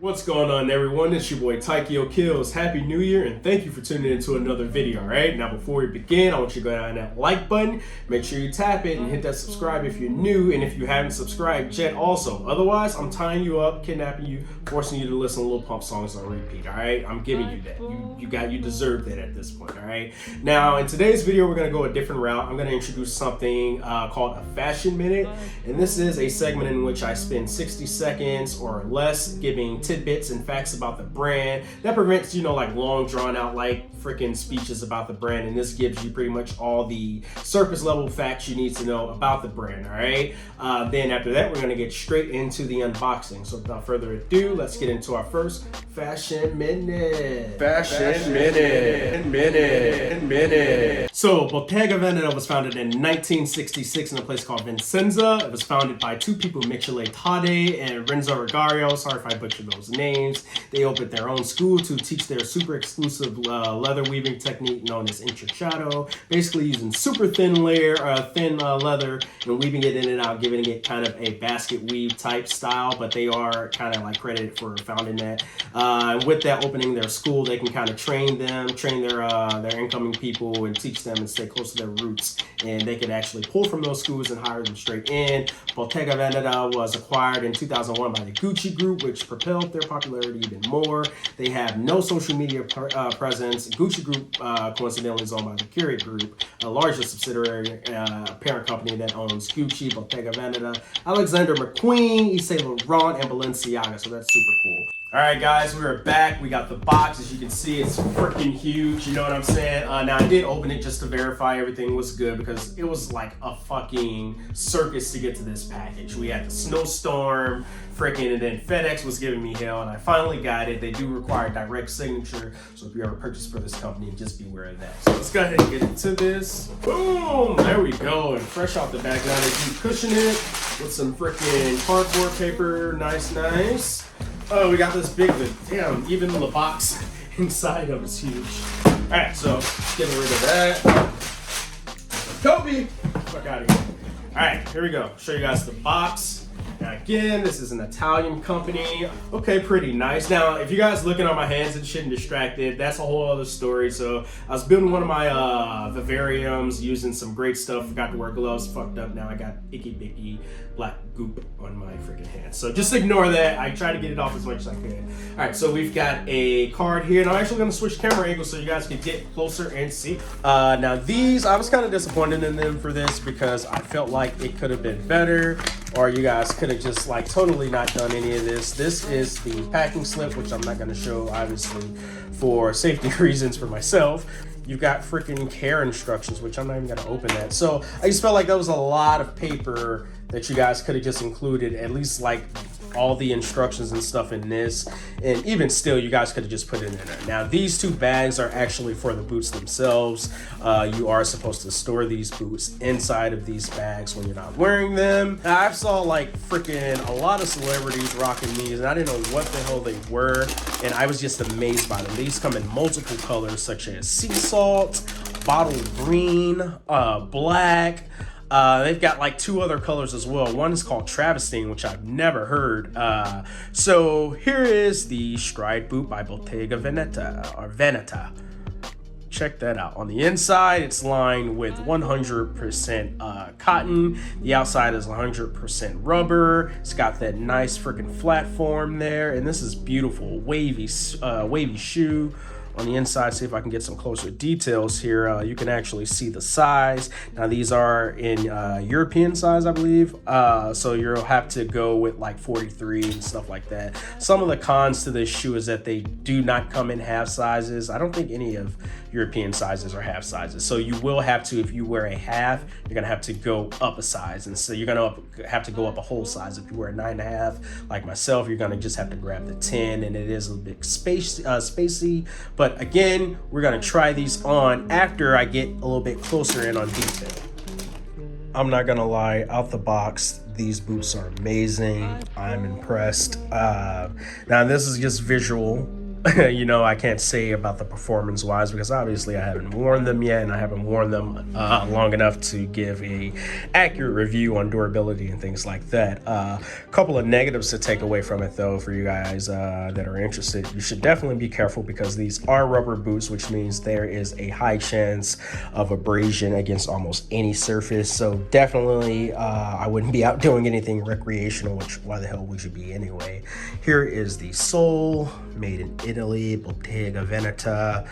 What's going on, everyone? It's your boy TAIKYOKILLS. Happy New Year, and thank you for tuning into another video, alright? Now, before we begin, I want you to go down that like button, make sure you tap it, and hit that subscribe if you're new, and if you haven't subscribed yet also. Otherwise, I'm tying you up, kidnapping you, forcing you to listen to Lil Pump songs on repeat, alright? I'm giving you that. You deserve that at this point, alright? Now, in today's video, we're going to go a different route. I'm going to introduce something called a Fashion Minute, and this is a segment in which I spend 60 seconds or less giving tidbits and facts about the brand. That prevents, like long drawn out like freaking speeches about the brand, and this gives you pretty much all the surface level facts you need to know about the brand. All right, then after that, we're going to get straight into the unboxing. So without further ado, let's get into our first Fashion Minute. Minute. So Bottega Veneta was founded in 1966 in a place called Vicenza. It was founded by two people, Michele Tade and Renzo Rogario. Sorry if I butchered those names. They opened their own school to teach their super exclusive leather weaving technique known as intrecciato, basically using super thin leather and weaving it in and out, giving it kind of a basket weave type style, but they are kind of like credited for founding that. With that opening their school, they can kind of train their incoming people and teach them and stay close to their roots, and they can actually pull from those schools and hire them straight in. Bottega Veneta was acquired in 2001 by the Gucci Group, which propelled their popularity even more. They have no social media presence. Gucci Group, coincidentally, is owned by the Keurig Group, a larger subsidiary parent company that owns Gucci, Bottega Veneta, Alexander McQueen, Yves Saint Laurent, and Balenciaga. So that's super cool. All right, guys, we are back. We got the box. As you can see, it's freaking huge. You know what I'm saying? Now, I did open it just to verify everything was good because it was like a fucking circus to get to this package. We had the snowstorm, freaking, and then FedEx was giving me hell, and I finally got it. They do require direct signature, so if you ever purchase for this company, just be aware of that. So let's go ahead and get into this. Boom! There we go. And fresh off the back, now they do cushion it with some freaking cardboard paper. Nice. Oh, we got this big one. Damn, even the box inside of it's huge. All right, so getting rid of that. Kobe, fuck out of here. All right, here we go. Show you guys the box. Now again, this is an Italian company. Okay, pretty nice. Now, if you guys looking on my hands and shit and distracted, that's a whole other story. So I was building one of my vivariums using some great stuff. Forgot to wear gloves, fucked up. Now I got icky bicky black goop on my freaking hands. So just ignore that. I tried to get it off as much as I could. All right, so we've got a card here, and I'm actually gonna switch camera angles so you guys can get closer and see. Now these, I was kind of disappointed in them for this because I felt like it could have been better, or you guys could have just like totally not done any of this. This is the packing slip, which I'm not gonna show obviously for safety reasons for myself. You've got freaking care instructions, which I'm not even gonna open that. So I just felt like that was a lot of paper that you guys could have just included, at least like all the instructions and stuff in this, and even still you guys could have just put it in there. Now these two bags are actually for the boots themselves. You are supposed to store these boots inside of these bags when you're not wearing them. Now, I've saw like freaking a lot of celebrities rocking these, and I didn't know what the hell they were, and I was just amazed by them. These come in multiple colors such as sea salt, bottle green, black. They've got like two other colors as well. One is called Travestine, which I've never heard. So here is the Stride boot by Bottega Veneta. Check that out. On the inside, it's lined with 100% cotton. The outside is 100% rubber. It's got that nice freaking flat form there, and this is beautiful wavy shoe. On the inside, see if I can get some closer details here. You can actually see the size. Now these are in European size, I believe. So you'll have to go with like 43 and stuff like that. Some of the cons to this shoe is that they do not come in half sizes. I don't think any of European sizes are half sizes. So you will have to, if you wear a half, you're gonna have to go up a size. And so you're gonna have to go up a whole size. If you wear a 9.5, like myself, you're gonna just have to grab the 10, and it is a bit spacey. But again, we're gonna try these on after I get a little bit closer in on detail. I'm not gonna lie, out the box, these boots are amazing. I'm impressed. Now this is just visual. you know, I can't say about the performance wise because obviously I haven't worn them yet, and I haven't worn them long enough to give a accurate review on durability and things like that. A couple of negatives to take away from it though, for you guys that are interested. You should definitely be careful because these are rubber boots, which means there is a high chance of abrasion against almost any surface. So definitely I wouldn't be out doing anything recreational, which why the hell would you be anyway. Here is the sole, made in Italy, Bottega Veneta.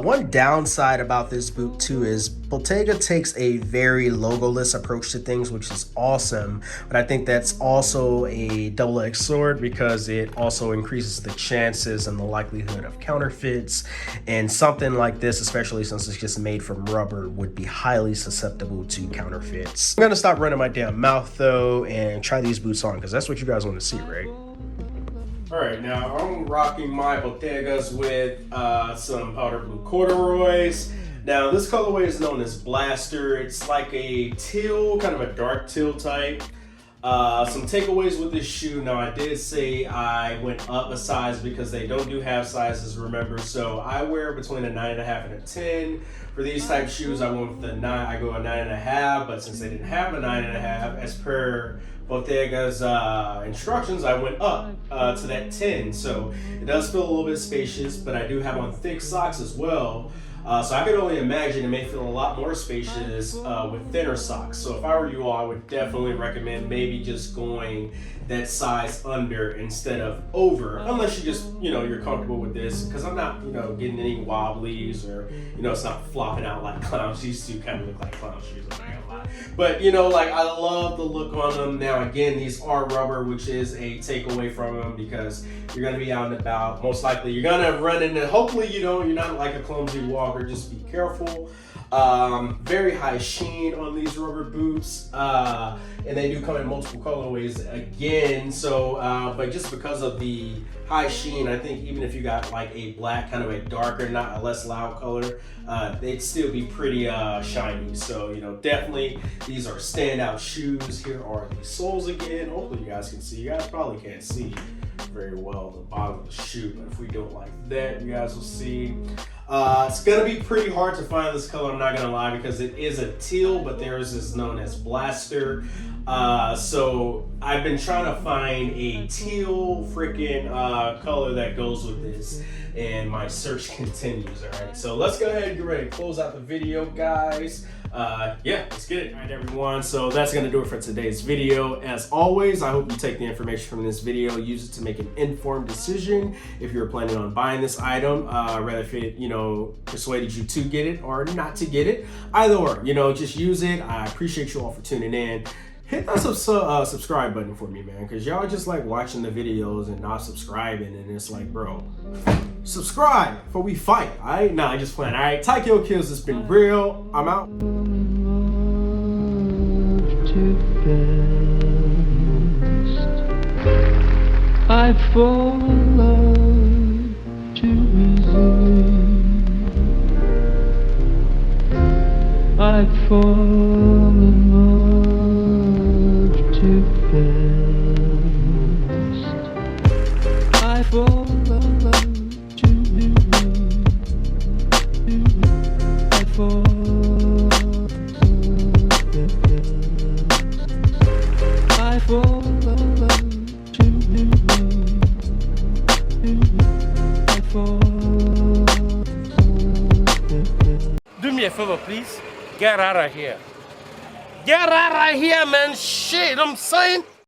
One downside about this boot too is Bottega takes a very logoless approach to things, which is awesome, but I think that's also a double-edged sword because it also increases the chances and the likelihood of counterfeits, and something like this, especially since it's just made from rubber, would be highly susceptible to counterfeits. I'm gonna stop running my damn mouth though and try these boots on because that's what you guys want to see, right? All right, now I'm rocking my Bottegas with some powder blue corduroys. Now this colorway is known as Blaster. It's like a teal, kind of a dark teal type. Some takeaways with this shoe. Now I did say I went up a size because they don't do half sizes, remember. So I wear between a 9.5 and a 10. For these type shoes, I went with the 9. I go a 9.5, but since they didn't have a 9.5, as per Bottega's instructions, I went up to that 10. So it does feel a little bit spacious, but I do have on thick socks as well. So I could only imagine it may feel a lot more spacious with thinner socks. So if I were you all, I would definitely recommend maybe just going that size under instead of over, unless you just, you know, you're comfortable with this, because I'm not, you know, getting any wobblies or, you know, it's not flopping out like clown shoes. These two kind of look like clown shoes, I'm not gonna lie. But, you know, like, I love the look on them. Now, again, these are rubber, which is a takeaway from them because you're gonna be out and about. Most likely you're gonna run into, hopefully you don't, you're not like a clumsy walker, just be careful. Very high sheen on these rubber boots, and they do come in multiple colorways again. So but just because of the high sheen, I think even if you got like a black, kind of a darker, not a less loud color, they'd still be pretty shiny. So, you know, definitely these are standout shoes. Here are the soles again. Hopefully you guys can see. You guys probably can't see very well the bottom of the shoe, but if we do it like that, you guys will see. It's gonna be pretty hard to find this color, I'm not gonna lie, because it is a teal, but theirs is known as Blaster. So I've been trying to find a teal freaking color that goes with this, and my search continues. All right, so let's go ahead and get ready to close out the video, guys. Yeah, let's get it. All right, everyone, so that's gonna do it for today's video. As always, I hope you take the information from this video, use it to make an informed decision if you're planning on buying this item, rather if it, you know, persuaded you to get it or not to get it. Either or, you know, just use it. I appreciate you all for tuning in. Hit that subscribe button for me, man, because y'all just like watching the videos and not subscribing, and it's like, bro, subscribe before we fight. All right, nah, I just playing. All right, TAIKYOKILLS, it's been real. I'm out. I fall in love too easily. I fall in love too fast. I fall in love too easily. I fall so fast. I fall in love too easily. I fall so fast. Do me a favor, please. Get out of here. Get out of here, man. Shit, I'm saying.